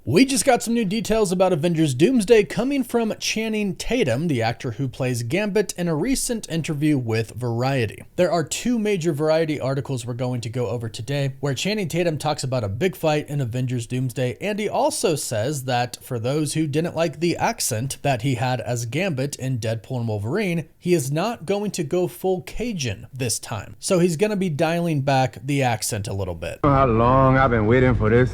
We just got some new details about Avengers Doomsday coming from Channing Tatum, the actor who plays Gambit, in a recent interview with Variety. There are two major Variety articles we're going to go over today, where Channing Tatum talks about a big fight in Avengers Doomsday, and he also says that for those who didn't like the accent that he had as Gambit in Deadpool and Wolverine, he is not going to go full Cajun this time. So he's going to be dialing back the accent a little bit. How long I've been waiting for this.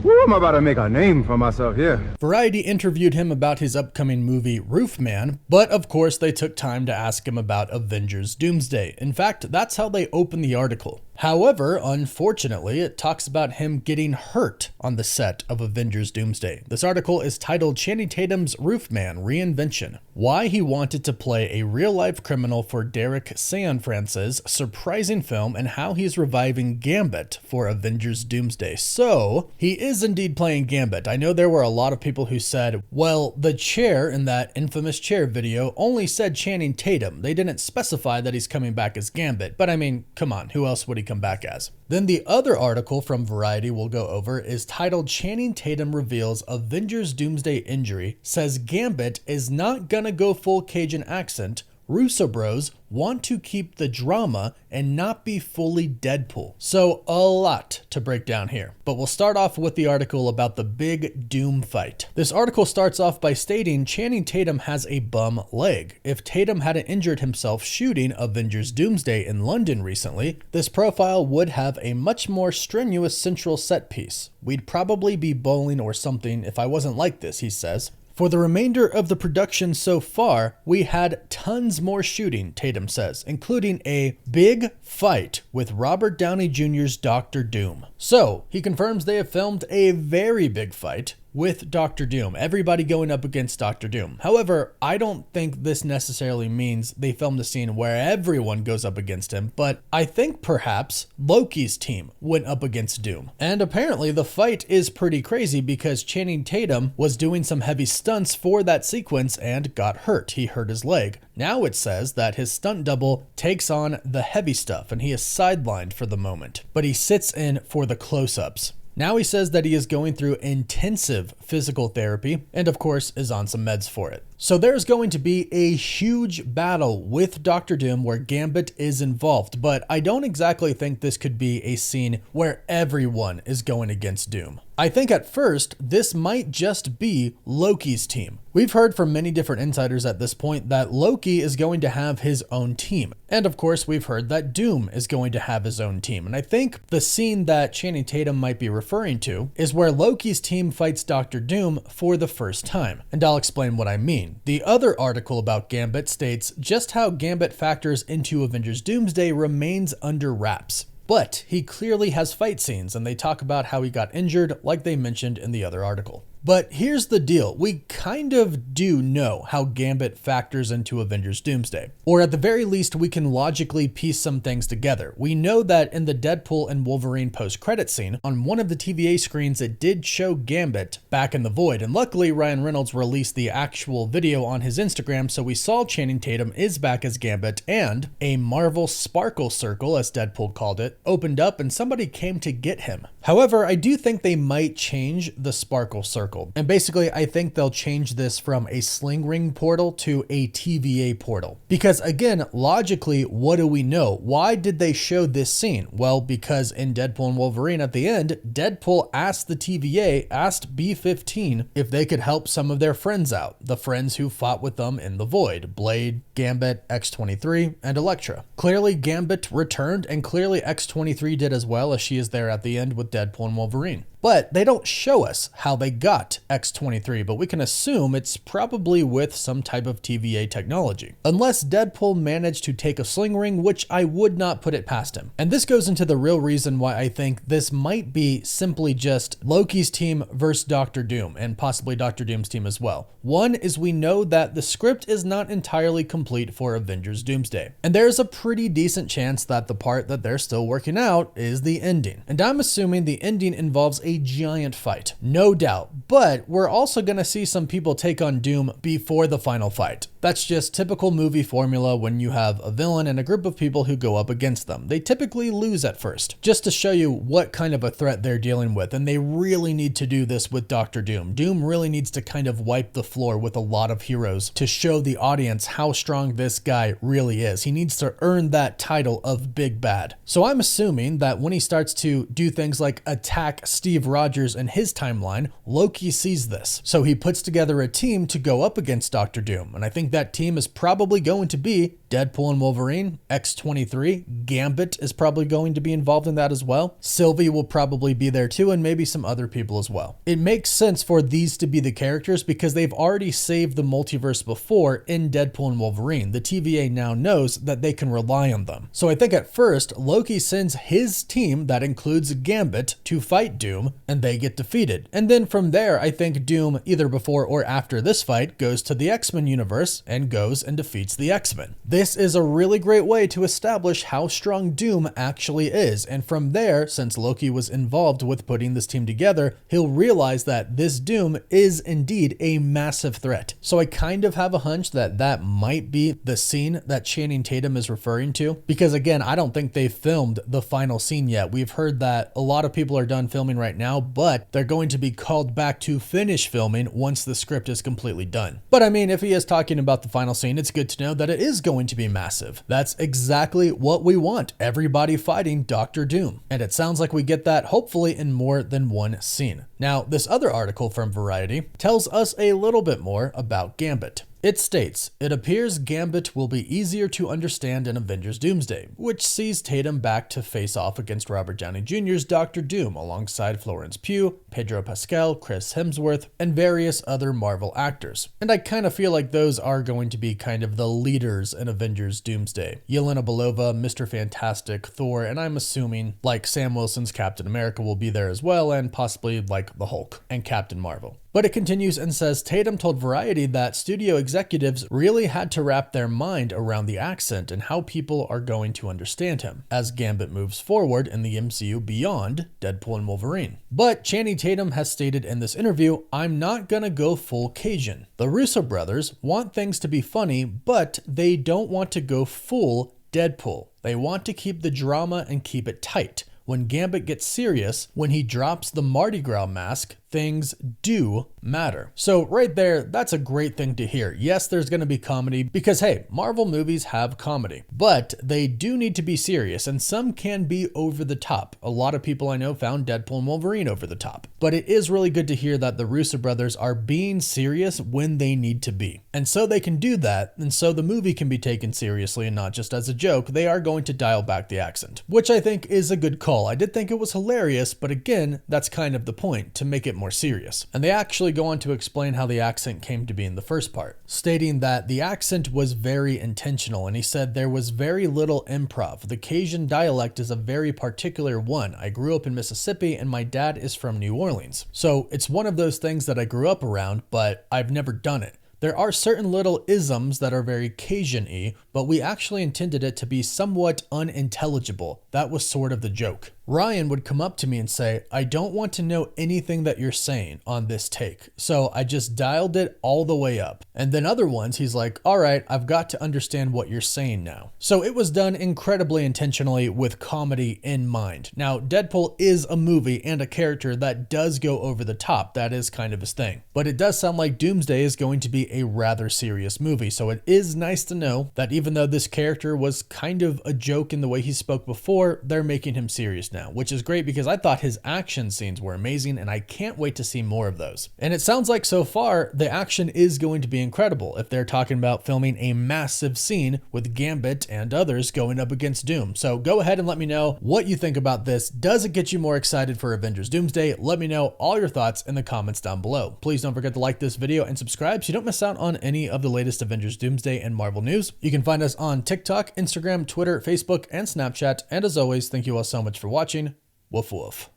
Woo, I'm about to make a name for myself here. Variety interviewed him about his upcoming movie Roofman, but of course they took time to ask him about Avengers Doomsday. In fact, that's how they opened the article. However, unfortunately, it talks about him getting hurt on the set of Avengers Doomsday. This article is titled Channing Tatum's Roofman Reinvention: Why He Wanted to Play a Real-Life Criminal for Derek Cianfrance's surprising film and how he's reviving Gambit for Avengers Doomsday. So, he is indeed playing Gambit. I know there were a lot of people who said, well, the chair in that infamous chair video only said Channing Tatum. They didn't specify that he's coming back as Gambit. But I mean, come on, who else would he come back as? Then the other article from Variety we'll go over is titled Channing Tatum Reveals Avengers Doomsday Injury, Says Gambit is Not Gonna Go Full Cajun Accent, Russo Bros want to keep the drama and not be fully Deadpool. So a lot to break down here, but we'll start off with the article about the big Doom fight. This article starts off by stating Channing Tatum has a bum leg. If Tatum hadn't injured himself shooting Avengers Doomsday in London recently, this profile would have a much more strenuous central set piece. We'd probably be bowling or something if I wasn't like this, he says. For the remainder of the production so far, we had tons more shooting, Tatum says, including a big fight with Robert Downey Jr.'s Dr. Doom. So, he confirms they have filmed a very big fight with Dr. Doom, everybody going up against Dr. Doom. However, I don't think this necessarily means they filmed a scene where everyone goes up against him, but I think perhaps Loki's team went up against Doom. And apparently the fight is pretty crazy because Channing Tatum was doing some heavy stunts for that sequence and got hurt. He hurt his leg. Now it says that his stunt double takes on the heavy stuff and he is sidelined for the moment, but he sits in for the close-ups. Now he says that he is going through intensive physical therapy and of course is on some meds for it. So there's going to be a huge battle with Dr. Doom where Gambit is involved, but I don't exactly think this could be a scene where everyone is going against Doom. I think at first, this might just be Loki's team. We've heard from many different insiders at this point that Loki is going to have his own team. And of course, we've heard that Doom is going to have his own team. And I think the scene that Channing Tatum might be referring to is where Loki's team fights Dr. Doom for the first time. And I'll explain what I mean. The other article about Gambit states just how Gambit factors into Avengers Doomsday remains under wraps. But he clearly has fight scenes and they talk about how he got injured like they mentioned in the other article. But here's the deal, we kind of do know how Gambit factors into Avengers Doomsday. Or at the very least, we can logically piece some things together. We know that in the Deadpool and Wolverine post-credit scene, on one of the TVA screens it did show Gambit back in the void, and luckily Ryan Reynolds released the actual video on his Instagram, so we saw Channing Tatum is back as Gambit, and a Marvel Sparkle Circle, as Deadpool called it, opened up and somebody came to get him. However, I do think they might change the Sparkle Circle. And basically, I think they'll change this from a sling ring portal to a TVA portal. Because again, logically, what do we know? Why did they show this scene? Well, because in Deadpool and Wolverine at the end, Deadpool asked the TVA, asked B-15 if they could help some of their friends out. The friends who fought with them in the void. Blade, Gambit, X-23, and Elektra. Clearly, Gambit returned, and clearly X-23 did as well, as she is there at the end with Deadpool and Wolverine. But they don't show us how they got X-23, but we can assume it's probably with some type of TVA technology. Unless Deadpool managed to take a sling ring, which I would not put it past him. And this goes into the real reason why I think this might be simply just Loki's team versus Dr. Doom, and possibly Dr. Doom's team as well. One is we know that the script is not entirely complete for Avengers Doomsday. And there's a pretty decent chance that the part that they're still working out is the ending. And I'm assuming the ending involves a giant fight, no doubt, but we're also going to see some people take on Doom before the final fight. That's just typical movie formula when you have a villain and a group of people who go up against them. They typically lose at first, just to show you what kind of a threat they're dealing with, and they really need to do this with Dr. Doom. Doom really needs to kind of wipe the floor with a lot of heroes to show the audience how strong this guy really is. He needs to earn that title of Big Bad. So I'm assuming that when he starts to do things like attack Steve Rogers in his timeline, Loki sees this. So he puts together a team to go up against Dr. Doom, and I think that team is probably going to be Deadpool and Wolverine, X-23, Gambit is probably going to be involved in that as well. Sylvie will probably be there too, and maybe some other people as well. It makes sense for these to be the characters because they've already saved the multiverse before in Deadpool and Wolverine. The TVA now knows that they can rely on them. So I think at first, Loki sends his team that includes Gambit to fight Doom, and they get defeated. And then from there, I think Doom, either before or after this fight, goes to the X-Men universe and goes and defeats the X-Men. This is a really great way to establish how strong Doom actually is, and from there, since Loki was involved with putting this team together, he'll realize that this Doom is indeed a massive threat. So I kind of have a hunch that that might be the scene that Channing Tatum is referring to, because again, I don't think they've filmed the final scene yet. We've heard that a lot of people are done filming right now, but they're going to be called back to finish filming once the script is completely done. But I mean, if he is talking about the final scene, it's good to know that it is going to be massive. That's exactly what we want. Everybody fighting Dr. Doom. And it sounds like we get that hopefully in more than one scene. Now, this other article from Variety tells us a little bit more about Gambit. It states, it appears Gambit will be easier to understand in Avengers Doomsday, which sees Tatum back to face off against Robert Downey Jr.'s Dr. Doom alongside Florence Pugh, Pedro Pascal, Chris Hemsworth, and various other Marvel actors. And I kind of feel like those are going to be kind of the leaders in Avengers Doomsday. Yelena Belova, Mr. Fantastic, Thor, and I'm assuming like Sam Wilson's Captain America will be there as well, and possibly like the Hulk and Captain Marvel. But it continues and says Tatum told Variety that studio executives really had to wrap their mind around the accent and how people are going to understand him as Gambit moves forward in the MCU beyond Deadpool and Wolverine. But Channing Tatum has stated in this interview, I'm not gonna go full Cajun. The Russo brothers want things to be funny, but they don't want to go full Deadpool. They want to keep the drama and keep it tight. When Gambit gets serious, when he drops the Mardi Gras mask, things do matter. So right there, that's a great thing to hear. Yes, there's going to be comedy because, hey, Marvel movies have comedy, but they do need to be serious, and some can be over the top. A lot of people I know found Deadpool and Wolverine over the top, but it is really good to hear that the Russo brothers are being serious when they need to be. And so they can do that, and so the movie can be taken seriously and not just as a joke. They are going to dial back the accent, which I think is a good call. I did think it was hilarious, but again, that's kind of the point, to make it more serious. And they actually go on to explain how the accent came to be in the first part, stating that the accent was very intentional, and he said there was very little improv. The Cajun dialect is a very particular one. I grew up in Mississippi and my dad is from New Orleans. So it's one of those things that I grew up around, but I've never done it. There are certain little isms that are very Cajun-y, but we actually intended it to be somewhat unintelligible. That was sort of the joke. Ryan would come up to me and say, I don't want to know anything that you're saying on this take. So I just dialed it all the way up. And then other ones, he's like, all right, I've got to understand what you're saying now. So it was done incredibly intentionally with comedy in mind. Now, Deadpool is a movie and a character that does go over the top. That is kind of his thing. But it does sound like Doomsday is going to be a rather serious movie. So it is nice to know that even though this character was kind of a joke in the way he spoke before, they're making him serious now, which is great because I thought his action scenes were amazing and I can't wait to see more of those. And it sounds like so far the action is going to be incredible if they're talking about filming a massive scene with Gambit and others going up against Doom. So go ahead and let me know what you think about this. Does it get you more excited for Avengers Doomsday? Let me know all your thoughts in the comments down below. Please don't forget to like this video and subscribe so you don't miss out on any of the latest Avengers Doomsday and Marvel news. You can find us on TikTok, Instagram, Twitter, Facebook, and Snapchat. And as always, thank you all so much for watching. Woof woof.